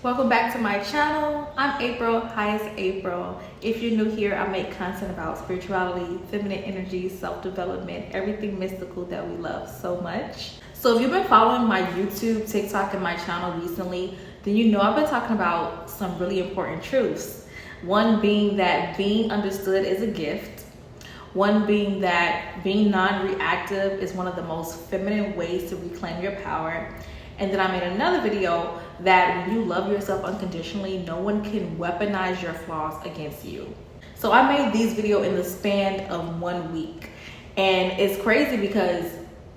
Welcome back to my channel. I'm April. Hi, it's April. If you're new here, I make content about spirituality, feminine energy, self-development, everything mystical that we love so much. So if you've been following my YouTube, TikTok, and my channel recently, then you know I've been talking about some really important truths. One being that being understood is a gift. One being that being non-reactive is one of the most feminine ways to reclaim your power. And then I made another video that when you love yourself unconditionally, no one can weaponize your flaws against you. So I made these videos in the span of 1 week. And it's crazy because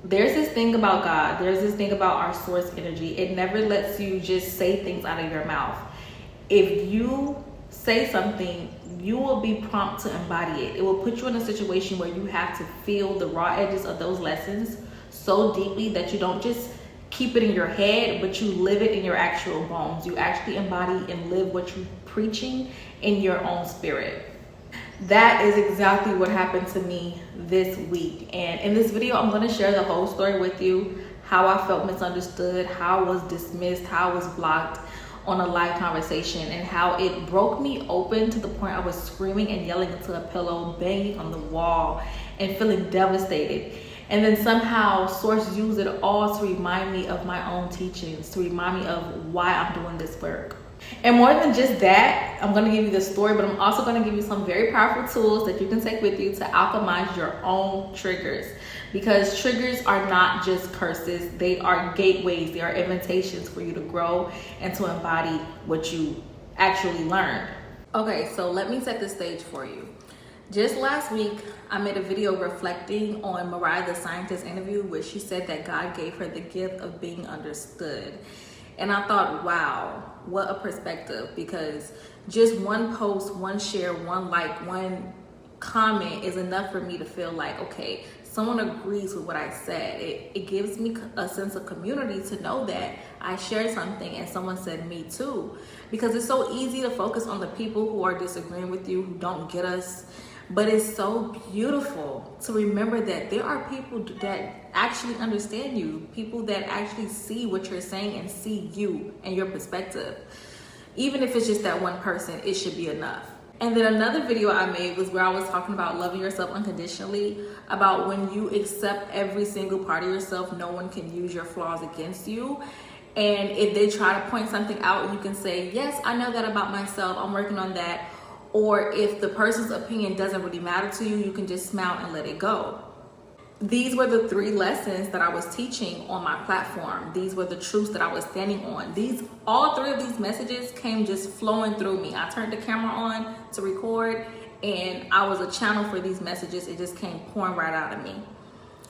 there's this thing about God, there's this thing about our source energy. It never lets you just say things out of your mouth. If you say something, you will be prompt to embody it. It will put you in a situation where you have to feel the raw edges of those lessons so deeply that you don't just keep it in your head, but you live it in your actual bones. You actually embody and live what you're preaching in your own spirit. That is exactly what happened to me this week. And in this video, I'm going to share the whole story with you, how I felt misunderstood, how I was dismissed, how I was blocked on a live conversation, and how it broke me open to the point I was screaming and yelling into a pillow, banging on the wall, and feeling devastated. And then somehow Source used it all to remind me of my own teachings, to remind me of why I'm doing this work. And more than just that, I'm going to give you the story, but I'm also going to give you some very powerful tools that you can take with you to alchemize your own triggers. Because triggers are not just curses, they are gateways, they are invitations for you to grow and to embody what you actually learned. Okay, so let me set the stage for you. Just last week, I made a video reflecting on Mariah the Scientist interview where she said that God gave her the gift of being understood. And I thought, wow, what a perspective, because just one post, one share, one like, one comment is enough for me to feel like, okay, someone agrees with what I said. It gives me a sense of community to know that I shared something and someone said me too. Because it's so easy to focus on the people who are disagreeing with you, who don't get us. But it's so beautiful to remember that there are people that actually understand you, people that actually see what you're saying and see you and your perspective. Even if it's just that one person, it should be enough. And then another video I made was where I was talking about loving yourself unconditionally, about when you accept every single part of yourself, no one can use your flaws against you. And if they try to point something out, you can say, yes, I know that about myself, I'm working on that. Or if the person's opinion doesn't really matter to you, you can just smile and let it go. These were the 3 lessons that I was teaching on my platform. These were the truths that I was standing on. All 3 of these messages came just flowing through me. I turned the camera on to record and I was a channel for these messages. It just came pouring right out of me.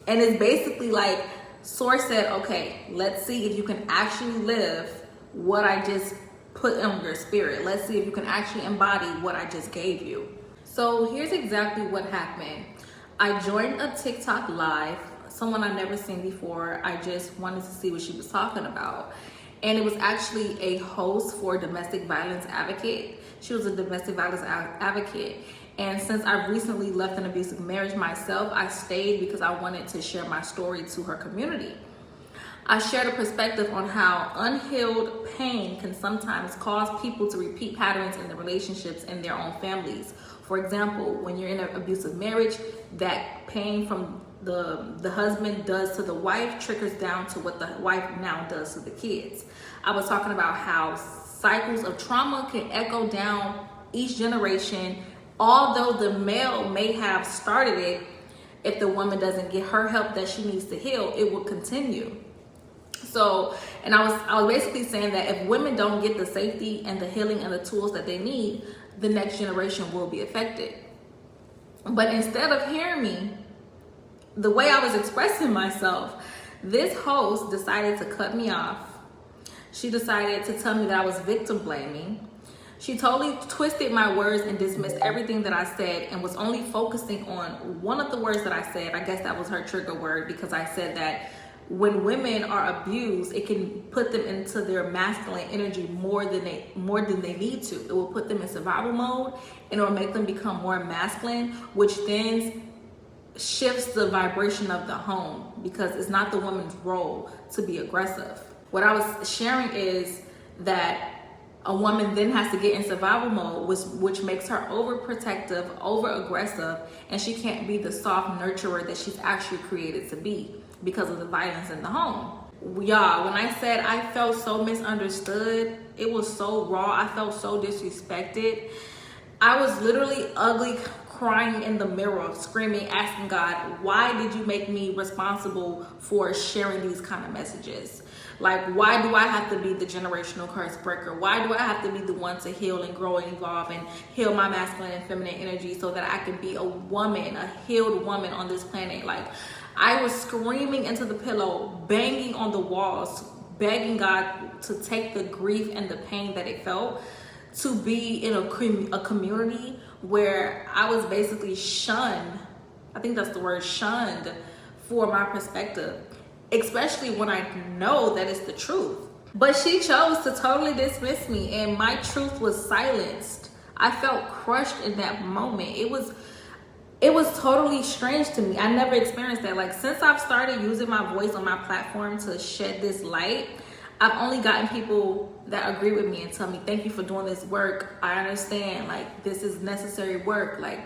And it's basically like Source said, okay, let's see if you can actually live what I just put in your spirit. Let's see if you can actually embody what I just gave you. So here's exactly what happened. I joined a TikTok live, someone I've never seen before. I just wanted to see what she was talking about. And it was actually a host for a domestic violence advocate. She was a domestic violence advocate. And since I've recently left an abusive marriage myself, I stayed because I wanted to share my story to her community. I shared a perspective on how unhealed pain can sometimes cause people to repeat patterns in the relationships in their own families. For example, when you're in an abusive marriage, that pain from the husband does to the wife trickles down to what the wife now does to the kids. I was talking about how cycles of trauma can echo down each generation. Although the male may have started it, if the woman doesn't get her help that she needs to heal, it will continue. So, and I was basically saying that if women don't get the safety and the healing and the tools that they need, the next generation will be affected. But instead of hearing me, the way I was expressing myself, this host decided to cut me off. She decided to tell me that I was victim blaming. She totally twisted my words and dismissed everything that I said and was only focusing on one of the words that I said. I guess that was her trigger word, because I said that when women are abused, it can put them into their masculine energy more than they need to. It will put them in survival mode and it will make them become more masculine, which then shifts the vibration of the home, because it's not the woman's role to be aggressive. What I was sharing is that A woman then has to get in survival mode, which makes her overprotective, over-aggressive, and she can't be the soft nurturer that she's actually created to be because of the violence in the home. Y'all, when I said I felt so misunderstood, it was so raw. I felt so disrespected. I was literally ugly, crying in the mirror, screaming, asking God, why did you make me responsible for sharing these kind of messages? Like, why do I have to be the generational curse breaker? Why do I have to be the one to heal and grow and evolve and heal my masculine and feminine energy so that I can be a woman, a healed woman on this planet? Like, I was screaming into the pillow, banging on the walls, begging God to take the grief and the pain that it felt to be in a community where I was basically shunned. I think that's the word, shunned, for my perspective, especially when I know that it's the truth. But she chose to totally dismiss me, and my truth was silenced. I felt crushed in that moment. It was totally strange to me. I never experienced that. Like, since I've started using my voice on my platform to shed this light, I've only gotten people that agree with me and tell me, thank you for doing this work. I understand, like, this is necessary work. Like,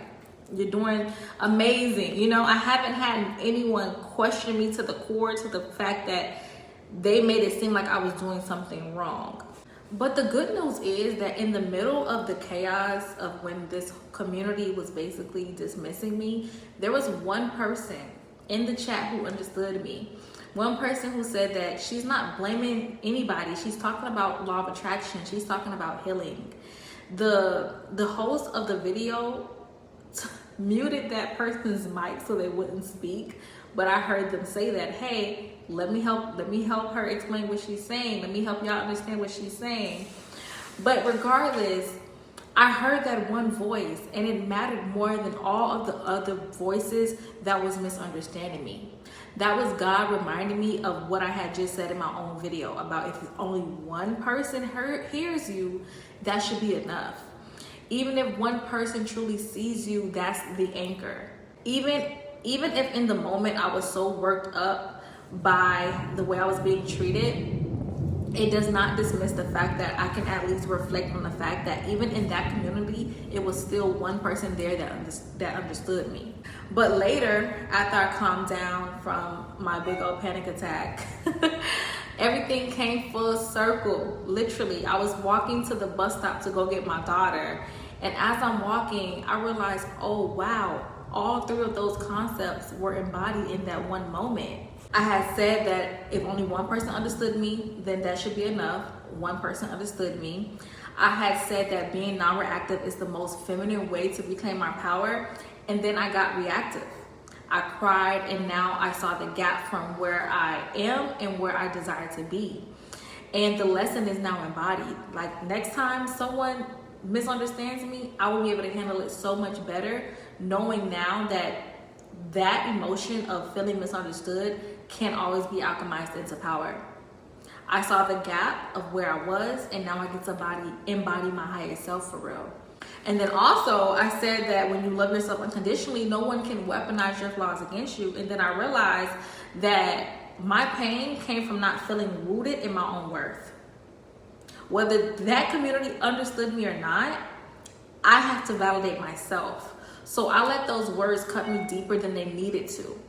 you're doing amazing. You know, I haven't had anyone question me to the core, to the fact that they made it seem like I was doing something wrong. But the good news is that in the middle of the chaos of when this community was basically dismissing me, there was one person in the chat who understood me. One person who said that she's not blaming anybody. She's talking about law of attraction. She's talking about healing. The host of the video muted that person's mic so they wouldn't speak. But I heard them say that, hey, let me help her explain what she's saying. Let me help y'all understand what she's saying. But regardless, I heard that one voice, and it mattered more than all of the other voices that was misunderstanding me. That was God reminding me of what I had just said in my own video about if only one person hears you, that should be enough. Even if one person truly sees you, that's the anchor. Even if in the moment I was so worked up by the way I was being treated, it does not dismiss the fact that I can at least reflect on the fact that even in that community, it was still one person there that understood me. But later, after I calmed down from my big old panic attack, everything came full circle. Literally, I was walking to the bus stop to go get my daughter. And as I'm walking, I realized, oh wow, all three of those concepts were embodied in that one moment. I had said that if only one person understood me, then that should be enough. One person understood me. I had said that being non-reactive is the most feminine way to reclaim my power. And then I got reactive. I cried, and now I saw the gap from where I am and where I desire to be. And the lesson is now embodied. Like, next time someone misunderstands me, I will be able to handle it so much better, knowing now that that emotion of feeling misunderstood can't always be alchemized into power. I saw the gap of where I was, and now I get to embody my higher self for real. And then also, I said that when you love yourself unconditionally, no one can weaponize your flaws against you. And then I realized that my pain came from not feeling rooted in my own worth. Whether that community understood me or not, I have to validate myself. So I let those words cut me deeper than they needed to.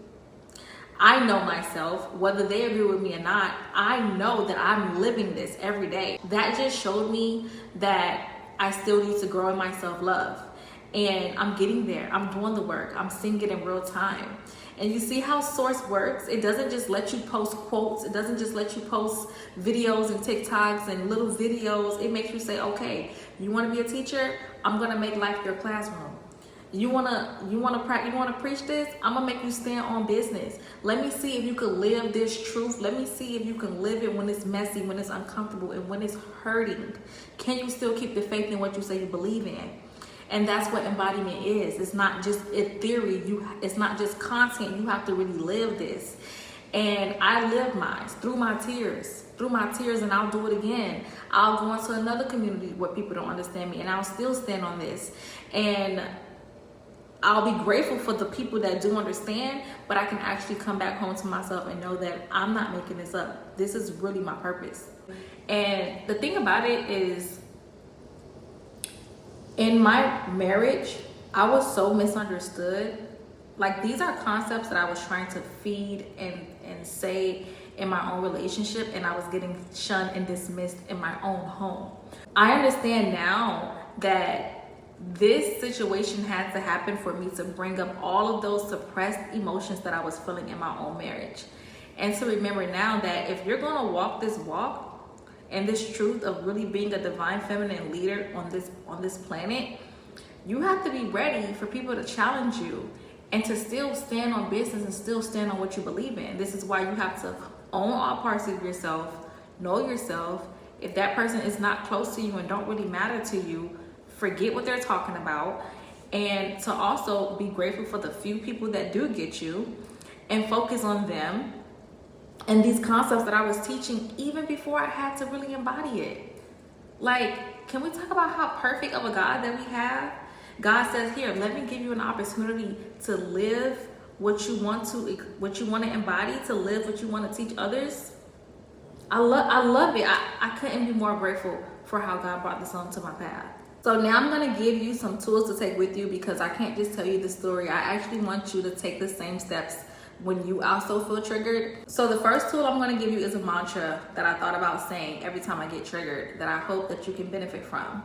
I know myself, whether they agree with me or not, I know that I'm living this every day. That just showed me that I still need to grow in my self-love. And I'm getting there. I'm doing the work. I'm seeing it in real time. And you see how Source works? It doesn't just let you post quotes. It doesn't just let you post videos and TikToks and little videos. It makes you say, okay, you want to be a teacher? I'm going to make life your classroom. You wanna preach this? I'm gonna make you stand on business. Let me see if you can live this truth. Let me see if you can live it when it's messy, when it's uncomfortable, and when it's hurting. Can you still keep the faith in what you say you believe in? And that's what embodiment is. It's not just a theory. It's not just content. You have to really live this. And I live mine through my tears, and I'll do it again. I'll go into another community where people don't understand me, and I'll still stand on this. And I'll be grateful for the people that do understand, but I can actually come back home to myself and know that I'm not making this up. This is really my purpose. And the thing about it is, In my marriage, I was so misunderstood. Like, these are concepts that I was trying to feed and say in my own relationship, and I was getting shunned and dismissed in my own home. I understand now that this situation had to happen for me to bring up all of those suppressed emotions that I was feeling in my own marriage. And to remember now that if you're gonna walk this walk and this truth of really being a divine feminine leader on this planet, you have to be ready for people to challenge you and to still stand on business and still stand on what you believe in. This is why you have to own all parts of yourself, know yourself. If that person is not close to you and don't really matter to you, forget what they're talking about, and to also be grateful for the few people that do get you and focus on them and these concepts that I was teaching even before I had to really embody it. Like, can we talk about how perfect of a God that we have? God says here, let me give you an opportunity to live what you want to embody, to live what you want to teach others. I love it. I couldn't be more grateful for how God brought this onto my path. So now I'm going to give you some tools to take with you, because I can't just tell you the story. I actually want you to take the same steps when you also feel triggered. So the first tool I'm going to give you is a mantra that I thought about saying every time I get triggered, that I hope that you can benefit from.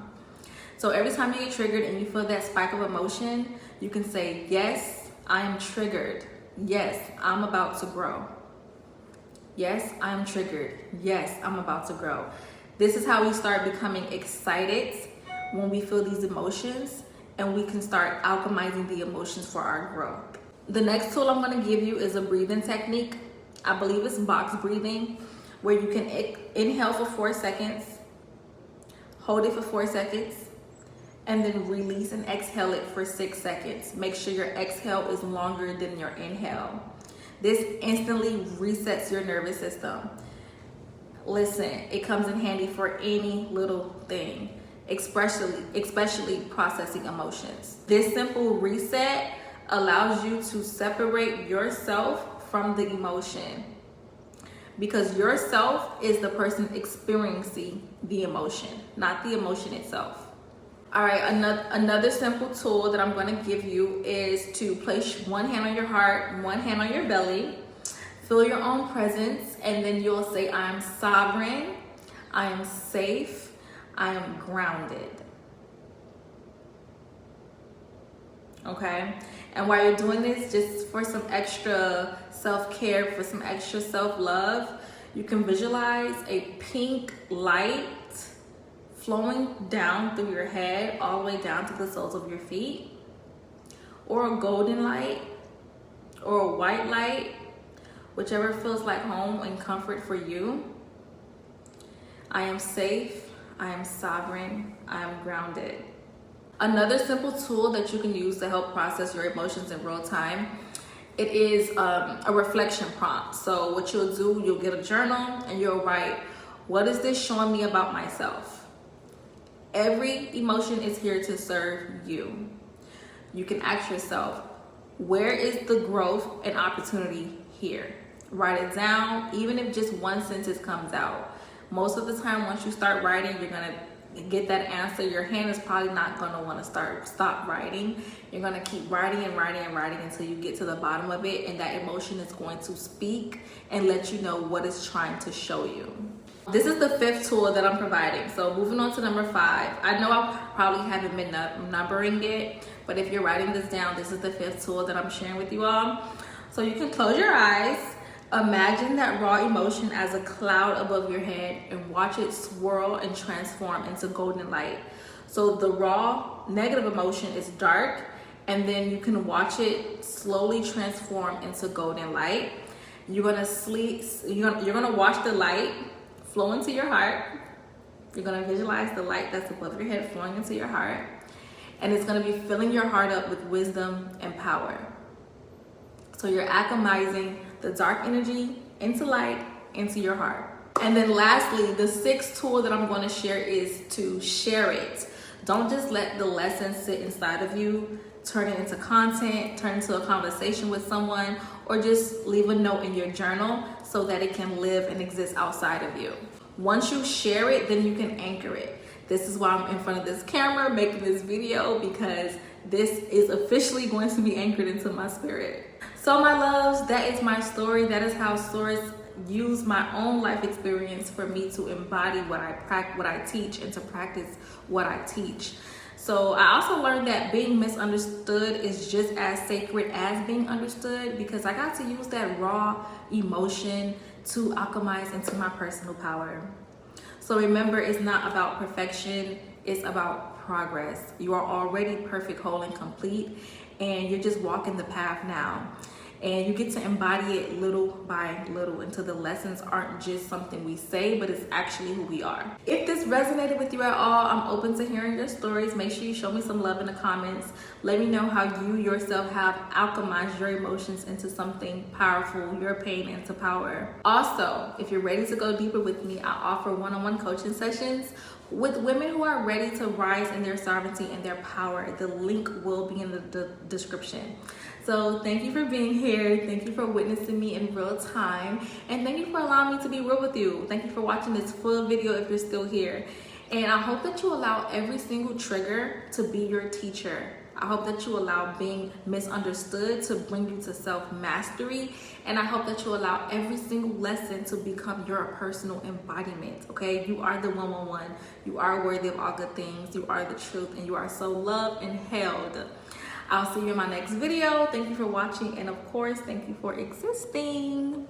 So every time you get triggered and you feel that spike of emotion, you can say, yes, I am triggered. Yes, I'm about to grow. Yes, I'm triggered. Yes, I'm about to grow. This is how we start becoming excited when we feel these emotions, and we can start alchemizing the emotions for our growth. The next tool I'm going to give you is a breathing technique. I believe it's box breathing, where you can inhale for 4 seconds, hold it for 4 seconds, and then release and exhale it for 6 seconds. Make sure your exhale is longer than your inhale. This instantly resets your nervous system. Listen, it comes in handy for any little thing, especially processing emotions. This simple reset allows you to separate yourself from the emotion, because yourself is the person experiencing the emotion, not the emotion itself. All right, another simple tool that I'm going to give you is to place one hand on your heart, one hand on your belly, feel your own presence, and then you'll say, I am sovereign, I am safe, I am grounded. Okay? And while you're doing this, just for some extra self-care, for some extra self-love, you can visualize a pink light flowing down through your head all the way down to the soles of your feet, or a golden light, or a white light, whichever feels like home and comfort for you. I am safe, I am sovereign, I am grounded. Another simple tool that you can use to help process your emotions in real time, it is a reflection prompt. So what you'll do, you'll get a journal and you'll write, what is this showing me about myself? Every emotion is here to serve you. You can ask yourself, where is the growth and opportunity here? Write it down, even if just one sentence comes out. Most of the time, once you start writing, you're gonna get that answer. Your hand is probably not gonna wanna stop writing. You're gonna keep writing and writing and writing until you get to the bottom of it, and that emotion is going to speak and let you know what it's trying to show you. This is the 5th tool that I'm providing. So moving on to number 5. I know I probably haven't been numbering it, but if you're writing this down, this is the 5th tool that I'm sharing with you all. So you can close your eyes, imagine that raw emotion as a cloud above your head, and watch it swirl and transform into golden light. So the raw negative emotion is dark, and then you can watch it slowly transform into golden light. You're gonna watch the light flow into your heart. You're gonna visualize the light that's above your head flowing into your heart, and it's gonna be filling your heart up with wisdom and power. So you're alchemizing the dark energy into light, into your heart. And then lastly, the 6th tool that I'm gonna share is to share it. Don't just let the lesson sit inside of you. Turn it into content, turn it into a conversation with someone, or just leave a note in your journal so that it can live and exist outside of you. Once you share it, then you can anchor it. This is why I'm in front of this camera making this video, because this is officially going to be anchored into my spirit. So my loves, that is my story. That is how Source used my own life experience for me to embody what I teach, and to practice what I teach. So I also learned that being misunderstood is just as sacred as being understood, because I got to use that raw emotion to alchemize into my personal power. So remember, it's not about perfection, it's about progress. You are already perfect, whole, and complete, and you're just walking the path now. And you get to embody it little by little until the lessons aren't just something we say, but it's actually who we are. If this resonated with you at all, I'm open to hearing your stories. Make sure you show me some love in the comments. Let me know how you yourself have alchemized your emotions into something powerful, your pain into power. Also, if you're ready to go deeper with me, I offer one-on-one coaching sessions with women who are ready to rise in their sovereignty and their power. The link will be in the description. So thank you for being here. Thank you for witnessing me in real time. And thank you for allowing me to be real with you. Thank you for watching this full video if you're still here. And I hope that you allow every single trigger to be your teacher. I hope that you allow being misunderstood to bring you to self-mastery. And I hope that you allow every single lesson to become your personal embodiment, okay? You are the 111. You are worthy of all good things. You are the truth, and you are so loved and held. I'll see you in my next video. Thank you for watching, and of course, thank you for existing.